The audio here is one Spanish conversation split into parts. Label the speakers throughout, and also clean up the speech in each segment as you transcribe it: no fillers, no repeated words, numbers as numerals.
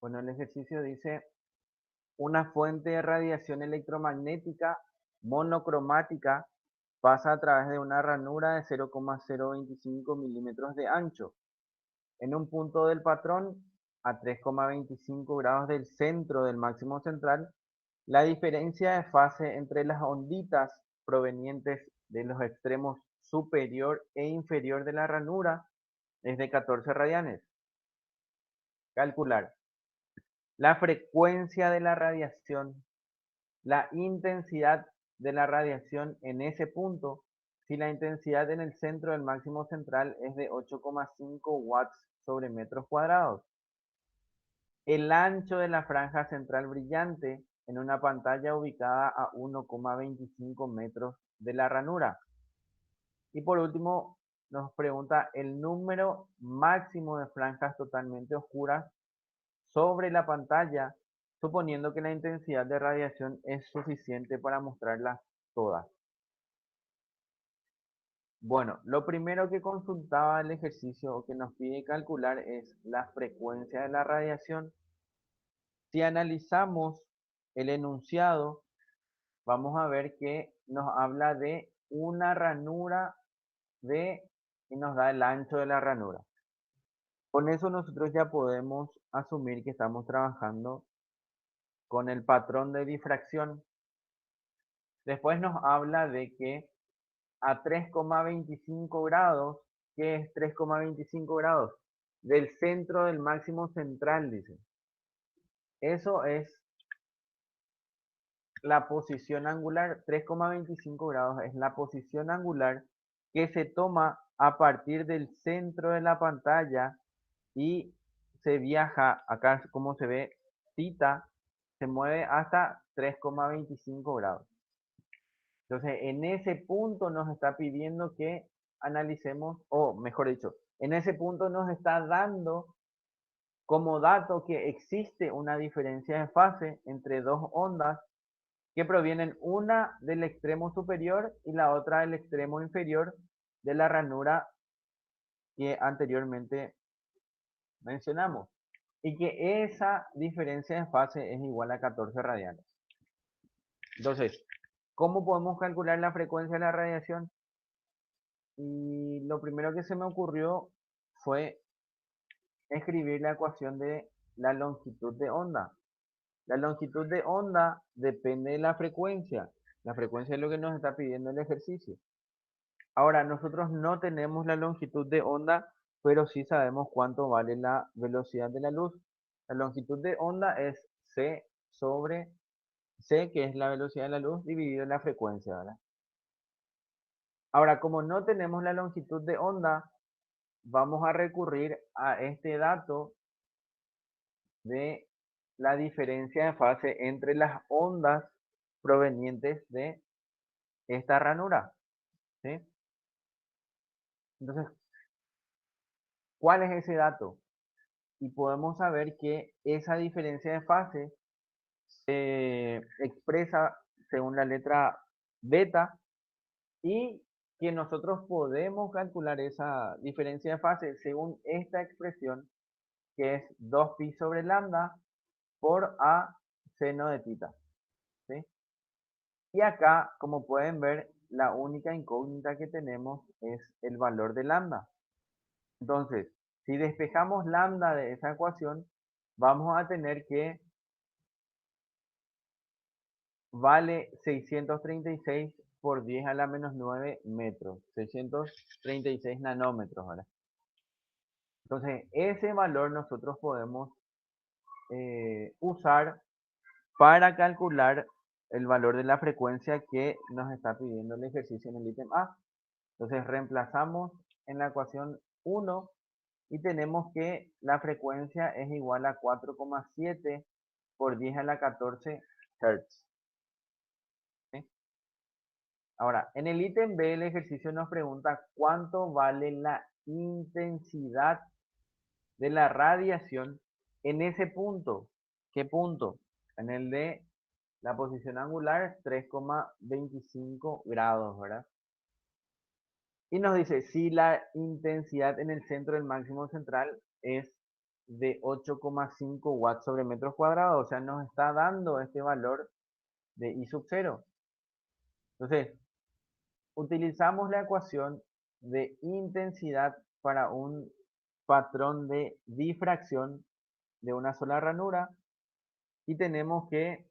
Speaker 1: Bueno, el ejercicio dice, una fuente de radiación electromagnética monocromática pasa a través de una ranura de 0,025 milímetros de ancho en un punto del patrón a 3,25 grados del centro del máximo central. La diferencia de fase entre las onditas provenientes de los extremos superior e inferior de la ranura es de 14 radianes. Calcular la frecuencia de la radiación, la intensidad de la radiación en ese punto, si la intensidad en el centro del máximo central es de 8,5 watts sobre metros cuadrados. El ancho de la franja central brillante en una pantalla ubicada a 1,25 metros de la ranura. Y por último, nos pregunta el número máximo de franjas totalmente oscuras sobre la pantalla, suponiendo que la intensidad de radiación es suficiente para mostrarlas todas. Bueno, lo primero que consultaba el ejercicio o que nos pide calcular es la frecuencia de la radiación. Si analizamos el enunciado, vamos a ver que nos habla de una ranura y nos da el ancho de la ranura. Con eso nosotros ya podemos asumir que estamos trabajando con el patrón de difracción. Después nos habla de que a 3,25 grados, ¿qué es 3,25 grados? Del centro del máximo central, dice. Eso es la posición angular. 3,25 grados es la posición angular que se toma a partir del centro de la pantalla y se viaja, acá como se ve, θ, se mueve hasta 3,25 grados. Entonces, en ese punto nos está pidiendo que analicemos, o mejor dicho, en ese punto nos está dando como dato que existe una diferencia de fase entre dos ondas que provienen una del extremo superior y la otra del extremo inferior de la ranura que anteriormente mencionamos. Y que esa diferencia de fase es igual a 14 radianes. Entonces, ¿cómo podemos calcular la frecuencia de la radiación? Y lo primero que se me ocurrió fue escribir la ecuación de la longitud de onda. La longitud de onda depende de la frecuencia. La frecuencia es lo que nos está pidiendo el ejercicio. Ahora, nosotros no tenemos la longitud de onda, pero sí sabemos cuánto vale la velocidad de la luz. La longitud de onda es c sobre c, que es la velocidad de la luz, dividido en la frecuencia, ¿verdad? Ahora, como no tenemos la longitud de onda, vamos a recurrir a este dato de la diferencia de fase entre las ondas provenientes de esta ranura, ¿sí? Entonces, ¿cuál es ese dato? Y podemos saber que esa diferencia de fase se expresa según la letra beta y que nosotros podemos calcular esa diferencia de fase según esta expresión que es 2pi sobre lambda por a seno de tita, ¿sí? Y acá, como pueden ver, la única incógnita que tenemos es el valor de lambda. Entonces, si despejamos lambda de esa ecuación, vamos a tener que vale 636 por 10 a la menos 9 metros, 636 nanómetros, ¿verdad? Entonces, ese valor nosotros podemos usar para calcular el valor de la frecuencia que nos está pidiendo el ejercicio en el ítem A. Entonces, reemplazamos en la ecuación 1 y tenemos que la frecuencia es igual a 4,7 por 10 a la 14 Hz. ¿Sí? Ahora, en el ítem B el ejercicio nos pregunta cuánto vale la intensidad de la radiación en ese punto. ¿Qué punto? En el de la posición angular 3,25 grados, ¿verdad? Y nos dice si la intensidad en el centro del máximo central es de 8,5 watts sobre metros cuadrados. O sea, nos está dando este valor de I sub 0. Entonces, utilizamos la ecuación de intensidad para un patrón de difracción de una sola ranura y tenemos que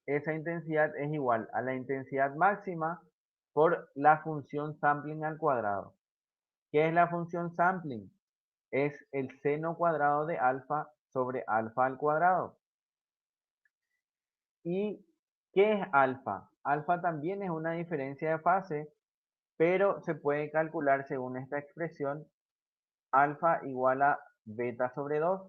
Speaker 1: esa intensidad es igual a la intensidad máxima por la función sampling al cuadrado. ¿Qué es la función sampling? Es el seno cuadrado de alfa sobre alfa al cuadrado. ¿Y qué es alfa? Alfa también es una diferencia de fase, pero se puede calcular según esta expresión, alfa igual a beta sobre 2.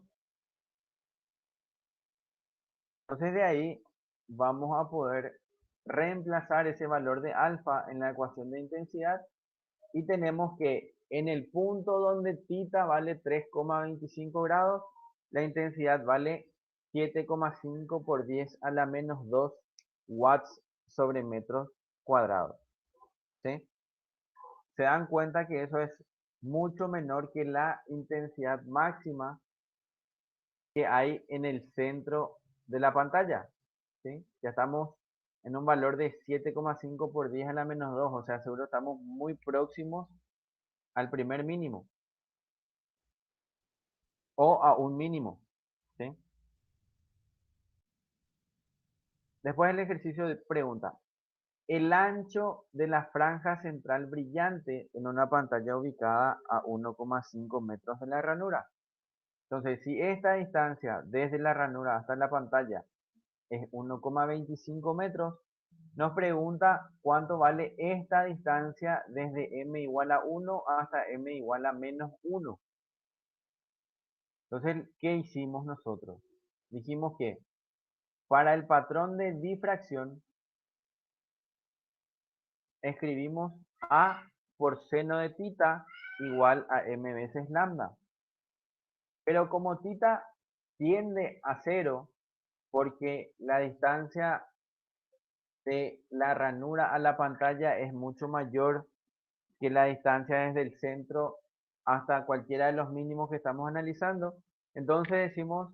Speaker 1: Entonces de ahí vamos a poder reemplazar ese valor de alfa en la ecuación de intensidad y tenemos que en el punto donde tita vale 3,25 grados, la intensidad vale 7,5 por 10 a la menos 2 watts sobre metros cuadrados. ¿Sí? Se dan cuenta que eso es mucho menor que la intensidad máxima que hay en el centro de la pantalla. ¿Sí? Ya estamos en un valor de 7,5 por 10 a la menos 2, o sea, seguro estamos muy próximos al primer mínimo o a un mínimo. ¿Sí? Después el ejercicio de pregunta. El ancho de la franja central brillante en una pantalla ubicada a 1,5 metros de la ranura. Entonces, si esta distancia desde la ranura hasta la pantalla es 1,25 metros, nos pregunta cuánto vale esta distancia desde m igual a 1 hasta m igual a menos 1. Entonces, ¿qué hicimos nosotros? Dijimos que para el patrón de difracción escribimos A por seno de tita igual a m veces lambda. Pero como tita tiende a cero porque la distancia de la ranura a la pantalla es mucho mayor que la distancia desde el centro hasta cualquiera de los mínimos que estamos analizando, entonces decimos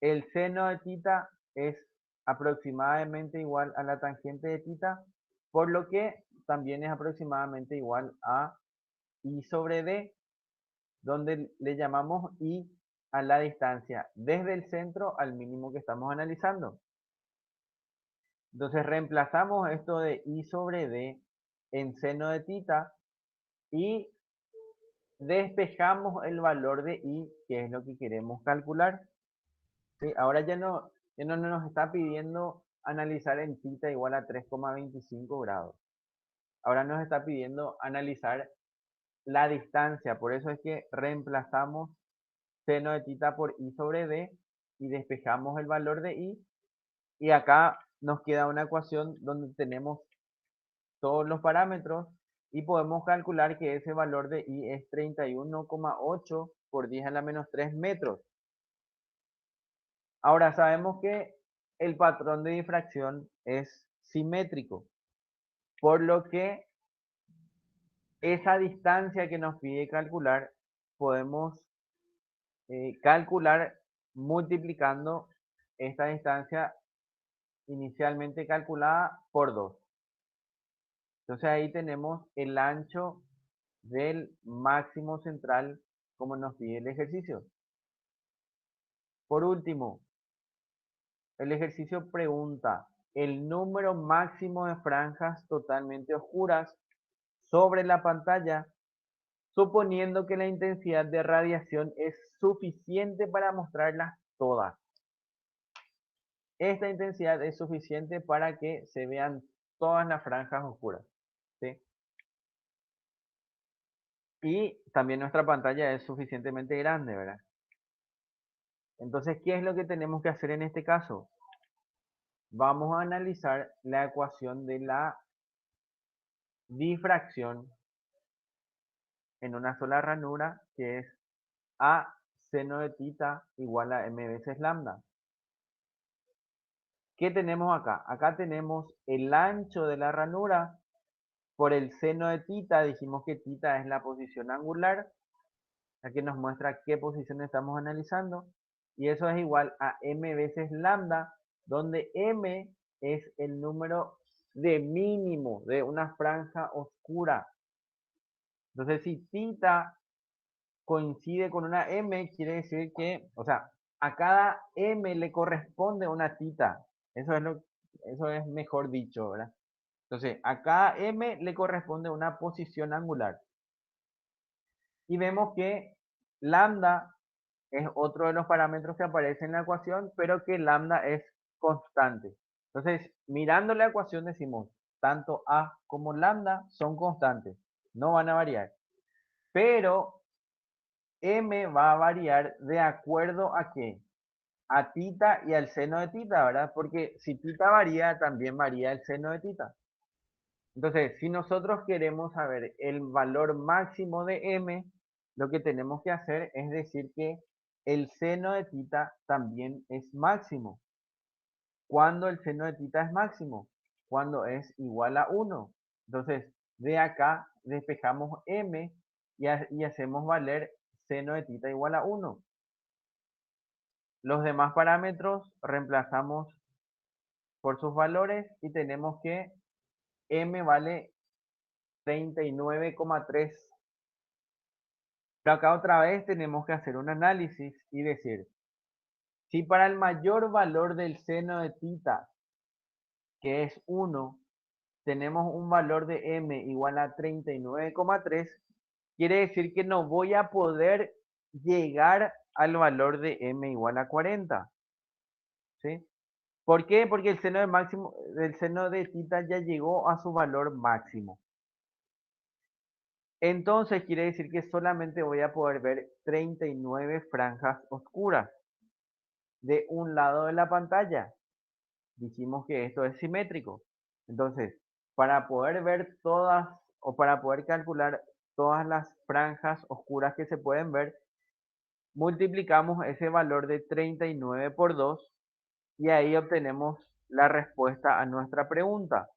Speaker 1: el seno de tita es aproximadamente igual a la tangente de tita, por lo que también es aproximadamente igual a I sobre D, donde le llamamos I a la distancia desde el centro al mínimo que estamos analizando. Entonces reemplazamos esto de I sobre D en seno de tita y despejamos el valor de I, que es lo que queremos calcular. ¿Sí? Ahora ya no nos está pidiendo analizar en tita igual a 3,25 grados. Ahora nos está pidiendo analizar la distancia. Por eso es que reemplazamos seno de tita por I sobre D y despejamos el valor de I. Y acá nos queda una ecuación donde tenemos todos los parámetros y podemos calcular que ese valor de I es 31,8 por 10 a la menos 3 metros. Ahora sabemos que el patrón de difracción es simétrico, por lo que esa distancia que nos pide calcular podemos calcular multiplicando esta distancia inicialmente calculada por 2. Entonces ahí tenemos el ancho del máximo central como nos pide el ejercicio. Por último, el ejercicio pregunta el número máximo de franjas totalmente oscuras sobre la pantalla, suponiendo que la intensidad de radiación es suficiente para mostrarlas todas. Esta intensidad es suficiente para que se vean todas las franjas oscuras. ¿Sí? Y también nuestra pantalla es suficientemente grande, ¿verdad? Entonces, ¿qué es lo que tenemos que hacer en este caso? Vamos a analizar la ecuación de la difracción en una sola ranura, que es A seno de tita igual a m veces lambda. ¿Qué tenemos acá? Acá tenemos el ancho de la ranura por el seno de tita. Dijimos que tita es la posición angular. Aquí nos muestra qué posición estamos analizando. Y eso es igual a m veces lambda, donde m es el número de mínimo de una franja oscura. Entonces, si θ coincide con una m, quiere decir que, o sea, a cada m le corresponde una θ. Eso es mejor dicho, ¿verdad? Entonces, a cada m le corresponde una posición angular. Y vemos que lambda es otro de los parámetros que aparece en la ecuación, pero que lambda es constante. Entonces, mirando la ecuación decimos, tanto a como lambda son constantes, no van a variar. Pero m va a variar de acuerdo a qué? A θ y al seno de θ, ¿verdad? Porque si θ varía, también varía el seno de θ. Entonces, si nosotros queremos saber el valor máximo de m, lo que tenemos que hacer es decir que el seno de θ también es máximo. ¿Cuándo el seno de θ es máximo? Cuando es igual a 1. Entonces, de acá despejamos m y hacemos valer seno de θ igual a 1. Los demás parámetros reemplazamos por sus valores y tenemos que m vale 39,3. Pero acá otra vez tenemos que hacer un análisis y decir, si para el mayor valor del seno de θ, que es 1, tenemos un valor de m igual a 39,3, quiere decir que no voy a poder llegar al valor de m igual a 40. ¿Sí? ¿Por qué? Porque el seno de θ ya llegó a su valor máximo. Entonces quiere decir que solamente voy a poder ver 39 franjas oscuras de un lado de la pantalla. Dijimos que esto es simétrico. Entonces, para poder ver todas o para poder calcular todas las franjas oscuras que se pueden ver, multiplicamos ese valor de 39 por 2 y ahí obtenemos la respuesta a nuestra pregunta.